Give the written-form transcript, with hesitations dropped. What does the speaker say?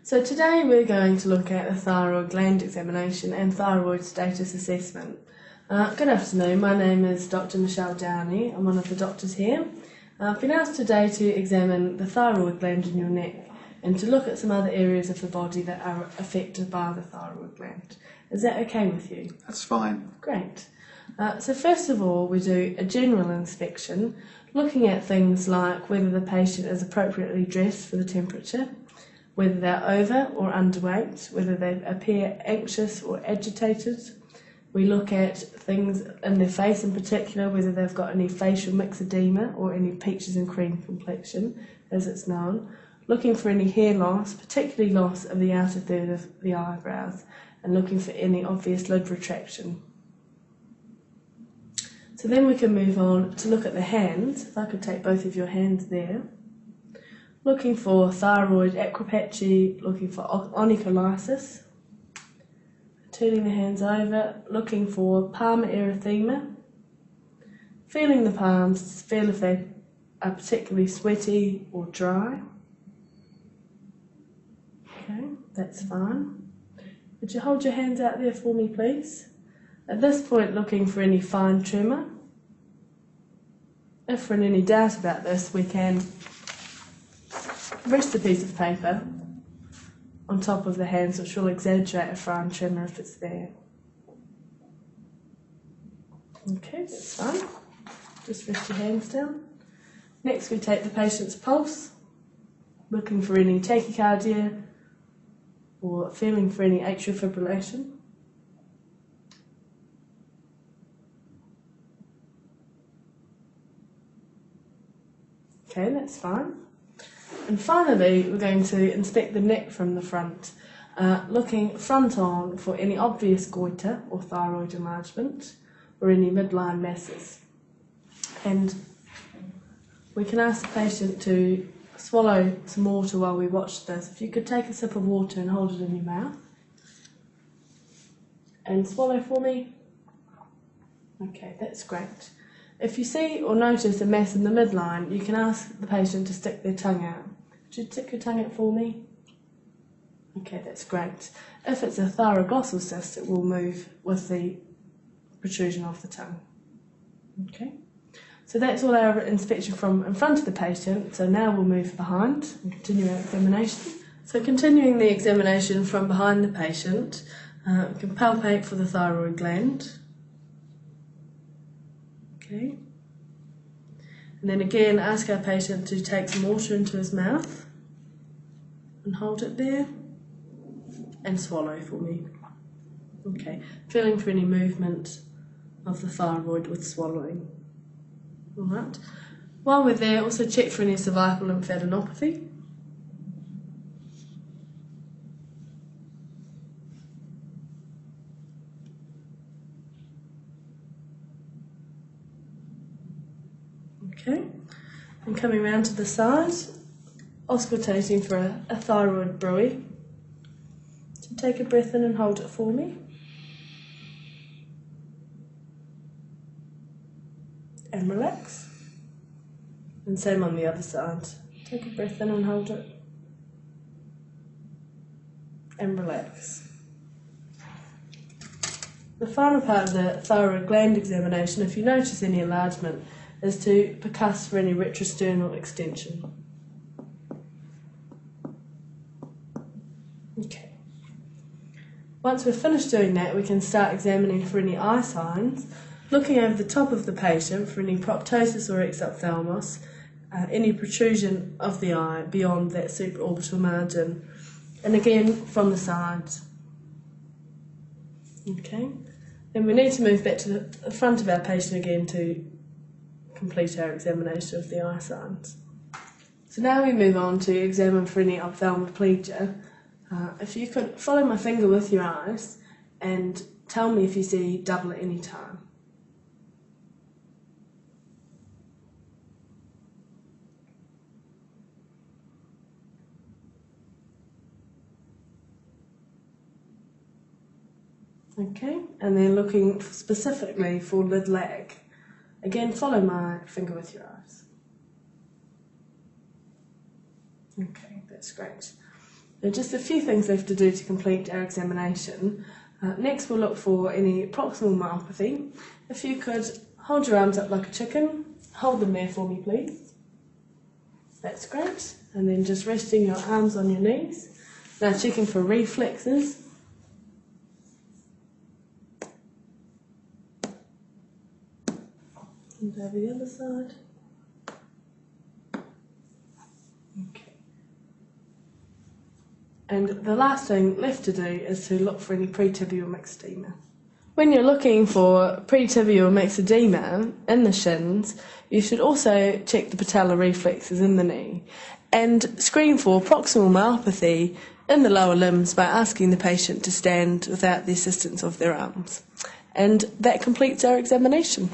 So today we're going to look at the thyroid gland examination and thyroid status assessment. Good afternoon, my name is Dr. Michelle Downey. I'm one of the doctors here. I've been asked today to examine the thyroid gland in your neck and to look at some other areas of the body that are affected by the thyroid gland. Is that okay with you? That's fine. Great. So first of all, we do a general inspection, looking at things like whether the patient is appropriately dressed for the temperature, whether they're over or underweight, whether they appear anxious or agitated. We look at things in their face in particular, whether they've got any facial myxedema or any peaches and cream complexion, as it's known. Looking for any hair loss, particularly loss of the outer third of the eyebrows, and looking for any obvious lid retraction. So then we can move on to look at the hands. If I could take both of your hands there. Looking for thyroid acropatchy, looking for onycholysis. Turning the hands over, looking for palmar erythema. Feeling the palms to feel if they are particularly sweaty or dry. Okay, that's fine. Would you hold your hands out there for me, please? At this point, looking for any fine tremor. If we're in any doubt about this, we can rest a piece of paper on top of the hands, which will exaggerate a fine tremor if it's there. Okay, that's fine. Just rest your hands down. Next, we take the patient's pulse, looking for any tachycardia or feeling for any atrial fibrillation. Okay, that's fine. And finally, we're going to inspect the neck from the front, looking front on for any obvious goiter or thyroid enlargement or any midline masses. And we can ask the patient to swallow some water while we watch this. If you could take a sip of water and hold it in your mouth. And swallow for me. Okay, that's great. If you see or notice a mass in the midline, you can ask the patient to stick their tongue out. Would you stick your tongue out for me? Okay, that's great. If it's a thyroglossal cyst, it will move with the protrusion of the tongue. Okay, so that's all our inspection from in front of the patient. So now we'll move behind and continue our examination. So continuing the examination from behind the patient, we can palpate for the thyroid gland. Okay. And then again, ask our patient to take some water into his mouth and hold it there and swallow for me. Okay, feeling for any movement of the thyroid with swallowing. Alright. While we're there, also check for any cervical lymphadenopathy. Okay, and coming round to the side, auscultating for a thyroid bruit. So take a breath in and hold it for me. And relax. And same on the other side. Take a breath in and hold it. And relax. The final part of the thyroid gland examination, if you notice any enlargement, is to percuss for any retrosternal extension. Okay. Once we've finished doing that, we can start examining for any eye signs, looking over the top of the patient for any proptosis or exophthalmos, any protrusion of the eye beyond that supraorbital margin, and again from the sides. Okay. Then we need to move back to the front of our patient again to complete our examination of the eye signs. So now we move on to examine for any ophthalmoplegia. If you could follow my finger with your eyes and tell me if you see double at any time. Okay, and then looking specifically for lid lag. Again, follow my finger with your eyes. Okay, that's great. There are just a few things left to do to complete our examination. Next we'll look for any proximal myopathy. If you could hold your arms up like a chicken, hold them there for me please. That's great. And then just resting your arms on your knees. Now checking for reflexes. And over the other side. Okay. And the last thing left to do is to look for any pretibial mixed edema. When you're looking for pretibial mixed edema in the shins, you should also check the patellar reflexes in the knee and screen for proximal myopathy in the lower limbs by asking the patient to stand without the assistance of their arms. And that completes our examination.